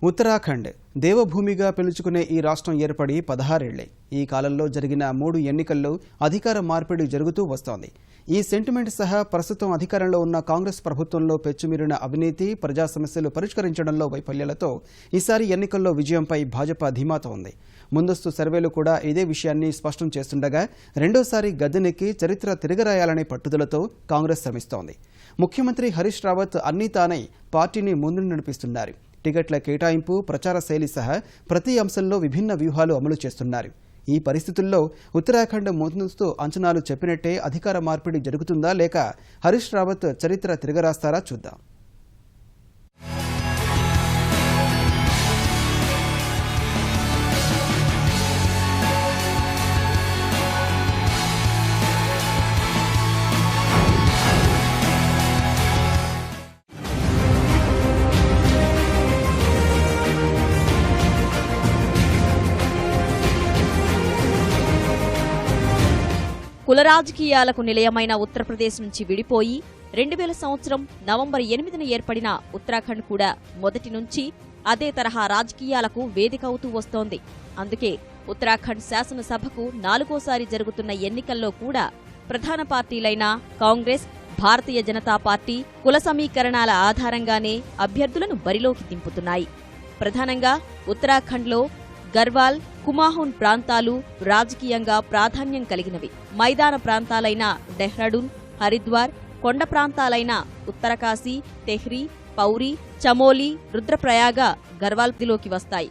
ఉత్తరాఖండ్ దేవభూమిగా పిలుచుకునే ఈ రాష్ట్రం ఏర్పడి 16 ఏళ్లే. ఈ కాలంలో జరిగిన 3 ఎన్నికల్లో అధికార మార్పిడి జరుగుతూ వస్తోంది. ఈ సెంటిమెంట్ సహా ప్రస్తుతం అధికారంలో ఉన్న కాంగ్రెస్ ప్రభుత్వంలో పెచ్చుమీరిన అవినీతి, ప్రజా సమస్యలు పరిష్కరించడంలో వైఫల్యాలతో ఈసారి ఎన్నికల్లో విజయంపై భాజపా ధీమాతో ఉంది. ముందస్తు సర్వేలు కూడా ఇదే విషయాన్ని స్పష్టం చేస్తుండగా రెండోసారి గద్దెనెక్కి చరిత్ర తిరగరాయాలనే పట్టుదలతో కాంగ్రెస్ శ్రమిస్తోంది. ముఖ్యమంత్రి హరీష్ రావత్ అన్నీ తానై పార్టీని ముందు నడిపిస్తున్నారు. టికెట్ల కేటాయింపు, ప్రచార శైలి సహా ప్రతి అంశంలో విభిన్న వ్యూహాలు అమలు చేస్తున్నారు. ఈ పరిస్థితుల్లో ఉత్తరాఖండ్ ముందస్తు అంచనాలు చెప్పినట్టే అధికార మార్పిడి జరుగుతుందా లేక హరీష్ రావత్ చరిత్ర తిరగరాస్తారా చూద్దాం. కుల రాజకీయాలకు నిలయమైన ఉత్తరప్రదేశ్ నుంచి విడిపోయి 2000 సంవత్సరం నవంబర్ 8న ఏర్పడిన ఉత్తరాఖండ్ కూడా మొదటి నుంచి అదే తరహా రాజకీయాలకు వేదిక అవుతూ వస్తోంది. అందుకే ఉత్తరాఖండ్ శాసనసభకు 4వసారి జరుగుతున్న ఎన్నికల్లో కూడా ప్రధాన పార్టీలైన కాంగ్రెస్, భారతీయ జనతా పార్టీ కుల సమీకరణాల ఆధారంగానే అభ్యర్థులను బరిలోకి దింపుతున్నాయి. ప్రధానంగా ఉత్తరాఖండ్లో గర్వాల్, కుమాహూన్ ప్రాంతాలు రాజకీయంగా ప్రాధాన్యం కలిగినవి. మైదాన ప్రాంతాలైన డెహ్రాడూన్, హరిద్వార్, కొండ ప్రాంతాలైన ఉత్తరకాశీ, తెహ్రీ, పౌరీ, చమోలి, రుద్రప్రయాగ గర్వాల్లోకి వస్తాయి.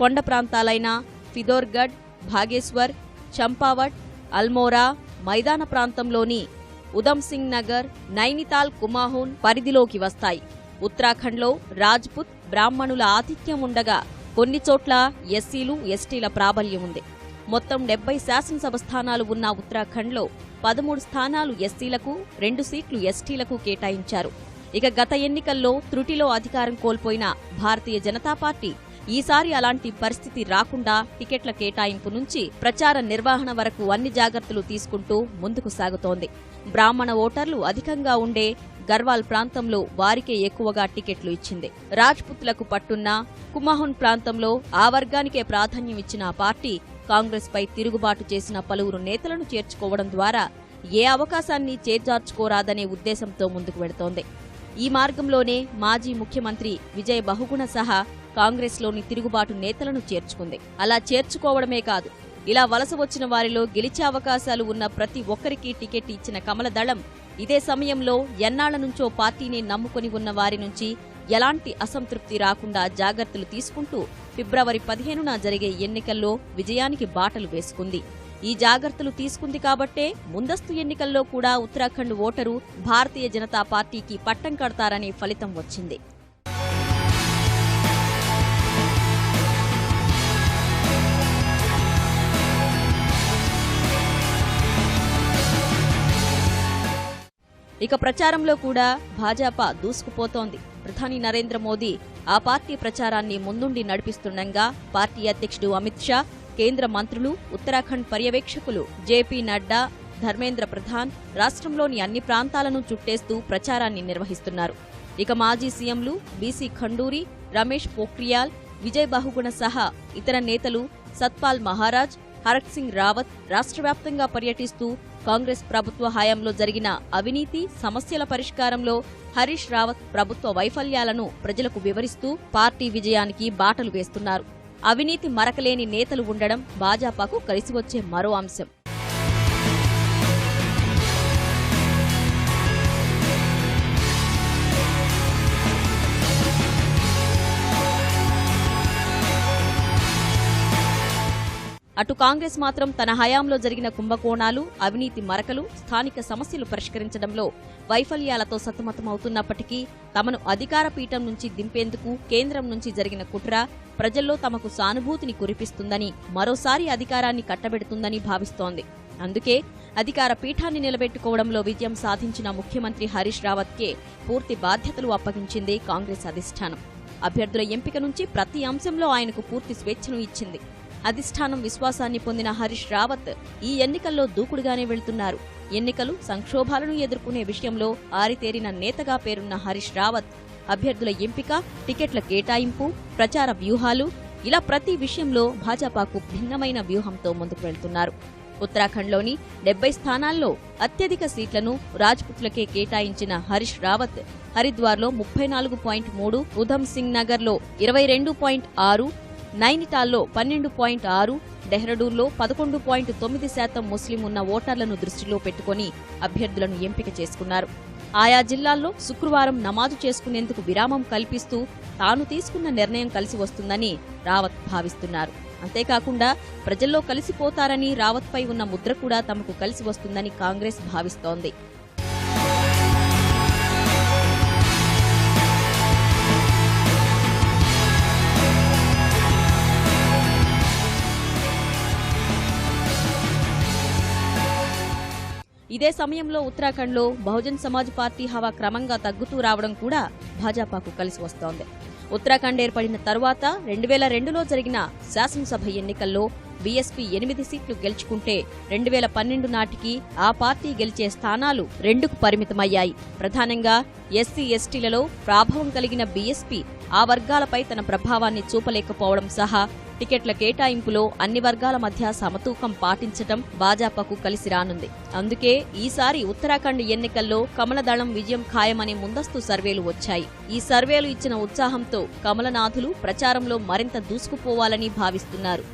కొండ ప్రాంతాలైన ఫిదోర్గఢ్, భాగేశ్వర్, చంపావట్, అల్మోరా, మైదాన ప్రాంతంలోని ఉధంసింగ్ నగర్, నైనితాల్, కుమాహూన్ పరిధిలోకి వస్తాయి. ఉత్తరాఖండ్లో రాజ్పుత్, బ్రాహ్మణుల ఆతిథ్యం ఉండగా కొన్ని చోట్ల ఎస్సీలు, ఎస్టీల ప్రాబల్యం ఉంది. మొత్తం 70 శాసనసభ స్థానాలు ఉన్న ఉత్తరాఖండ్లో 13 స్థానాలు ఎస్సీలకు, 2 సీట్లు ఎస్టీలకు కేటాయించారు. ఇక గత ఎన్నికల్లో త్రుటిలో అధికారం కోల్పోయిన భారతీయ జనతా పార్టీ ఈసారి అలాంటి పరిస్థితి రాకుండా టికెట్ల కేటాయింపు నుంచి ప్రచార నిర్వహణ వరకు అన్ని జాగ్రత్తలు తీసుకుంటూ ముందుకు సాగుతోంది. బ్రాహ్మణ ఓటర్లు అధికంగా ఉండే గర్వాల్ ప్రాంతంలో వారికే ఎక్కువగా టికెట్లు ఇచ్చింది. రాజ్పుత్లకు పట్టున్న కుమాహూన్ ప్రాంతంలో ఆ వర్గానికే ప్రాధాన్యం ఇచ్చిన ఆ పార్టీ కాంగ్రెస్ పై తిరుగుబాటు చేసిన పలువురు నేతలను చేర్చుకోవడం ద్వారా ఏ అవకాశాన్ని చేజార్చుకోరాదనే ఉద్దేశంతో ముందుకు వెడుతోంది. ఈ మార్గంలోనే మాజీ ముఖ్యమంత్రి విజయ్ బహుగుణ సహా కాంగ్రెస్లోని తిరుగుబాటు నేతలను చేర్చుకుంది. అలా చేర్చుకోవడమే కాదు, ఇలా వలస వచ్చిన వారిలో గెలిచే అవకాశాలు ఉన్న ప్రతి ఒక్కరికి టికెట్ ఇచ్చిన కమలదళం ఇదే సమయంలో ఎన్నాళ్ల నుంచో పార్టీని నమ్ముకుని ఉన్న వారి నుంచి ఎలాంటి అసంతృప్తి రాకుండా జాగ్రత్తలు తీసుకుంటూ ఫిబ్రవరి 15న జరిగే ఎన్నికల్లో విజయానికి బాటలు వేసుకుంది. ఈ జాగ్రత్తలు తీసుకుంది కాబట్టే ముందస్తు ఎన్నికల్లో కూడా ఉత్తరాఖండ్ ఓటరు భారతీయ జనతా పార్టీకి పట్టం కడతారనే ఫలితం వచ్చింది. ఇక ప్రచారంలో కూడా భాజపా దూసుకుపోతోంది. ప్రధాని నరేంద్ర మోదీ ఆ పార్టీ ప్రచారాన్ని ముందుండి నడిపిస్తుండగా పార్టీ అధ్యక్షుడు అమిత్ షా, కేంద్ర మంత్రులు, ఉత్తరాఖండ్ పర్యవేక్షకులు జేపీ నడ్డా, ధర్మేంద్ర ప్రధాన్ రాష్ట్రంలోని అన్ని ప్రాంతాలను చుట్టేస్తూ ప్రచారాన్ని నిర్వహిస్తున్నారు. ఇక మాజీ సీఎంలు బీసీ ఖండూరి, రమేష్ పోఖ్రియాల్, విజయ్ బహుగుణ సహా ఇతర నేతలు సత్పాల్ మహారాజ్, హరక్ సింగ్ రావత్ రాష్ట్ర వ్యాప్తంగా పర్యటిస్తూ కాంగ్రెస్ ప్రభుత్వ హయాంలో జరిగిన అవినీతి సమస్యల పరిష్కారంలో హరీష్ రావత్ ప్రభుత్వ వైఫల్యాలను ప్రజలకు వివరిస్తూ పార్టీ విజయానికి బాటలు వేస్తున్నారు. అవినీతి మరకలేని నేతలు ఉండడం భాజపాకు కలిసివచ్చే మరో అంశం. అటు కాంగ్రెస్ మాత్రం తన హయాంలో జరిగిన కుంభకోణాలు, అవినీతి మరకలు, స్థానిక సమస్యలు పరిష్కరించడంలో వైఫల్యాలతో సతమతమవుతున్నప్పటికీ తమను అధికార పీఠం నుంచి దింపేందుకు కేంద్రం నుంచి జరిగిన కుట్ర ప్రజల్లో తమకు సానుభూతిని కురిపిస్తుందని, మరోసారి అధికారాన్ని కట్టబెడుతుందని భావిస్తోంది. అందుకే అధికార పీఠాన్ని నిలబెట్టుకోవడంలో విజయం సాధించిన ముఖ్యమంత్రి హరీష్ రావత్కే పూర్తి బాధ్యతలు అప్పగించింది కాంగ్రెస్ అధిష్టానం. అభ్యర్థుల ఎంపిక నుంచి ప్రతి అంశంలో ఆయనకు పూర్తి స్వేచ్ఛను ఇచ్చింది. అధిష్టానం విశ్వాసాన్ని పొందిన హరీష్ రావత్ ఈ ఎన్నికల్లో దూకుడుగానే వెళ్తున్నారు. ఎన్నికలు, సంక్షోభాలను ఎదుర్కొనే విషయంలో ఆరితేరిన నేతగా పేరున్న హరీష్ రావత్ అభ్యర్థుల ఎంపిక, టికెట్ల కేటాయింపు, ప్రచార వ్యూహాలు ఇలా ప్రతి విషయంలో భాజపాకు భిన్నమైన వ్యూహంతో ముందుకు వెళ్తున్నారు. ఉత్తరాఖండ్లోని 70 స్థానాల్లో అత్యధిక సీట్లను రాజ్పుత్లకే కేటాయించిన హరీష్ రావత్ హరిద్వార్లో 34.3, ఉధమ్ సింగ్ నగర్లో 22.6, నైనిటాల్లో 12.6, డెహ్రాడూన్లో 11.9% ముస్లిం ఉన్న ఓటర్లను దృష్టిలో పెట్టుకుని అభ్యర్థులను ఎంపిక చేసుకున్నారు. ఆయా జిల్లాల్లో శుక్రవారం నమాజు చేసుకునేందుకు విరామం కల్పిస్తూ తాను తీసుకున్న నిర్ణయం కలిసి వస్తుందని రావత్ భావిస్తున్నారు. అంతేకాకుండా ప్రజల్లో కలిసిపోతారని రావత్పై ఉన్న ముద్ర కూడా తమకు కలిసి వస్తుందని కాంగ్రెస్ భావిస్తోంది. ఇదే సమయంలో ఉత్తరాఖండ్లో బహుజన్ సమాజ్ పార్టీ హవా క్రమంగా తగ్గుతూ రావడం కూడా భాజపాకు కలిసి వస్తోంది. ఉత్తరాఖండ్ ఏర్పడిన తరువాత 2002లో జరిగిన శాసనసభ ఎన్నికల్లో బీఎస్పీ 8 సీట్లు గెలుచుకుంటే 2012 నాటికి ఆ పార్టీ గెలిచే స్థానాలు 2కు పరిమితమయ్యాయి. ప్రధానంగా ఎస్సీ ఎస్టీలలో ప్రాభవం కలిగిన బీఎస్పీ ఆ వర్గాలపై తన ప్రభావాన్ని చూపలేకపోవడం సహా టికెట్ల కేటాయింపులో అన్ని వర్గాల మధ్య సమతూకం పాటించటం భాజపాకు కలిసి రానుంది. అందుకే ఈసారి ఉత్తరాఖండ్ ఎన్నికల్లో కమలదళం విజయం ఖాయమనే ముందస్తు సర్వేలు వచ్చాయి. ఈ సర్వేలు ఇచ్చిన ఉత్సాహంతో కమలనాథులు ప్రచారంలో మరింత దూసుకుపోవాలని భావిస్తున్నారు.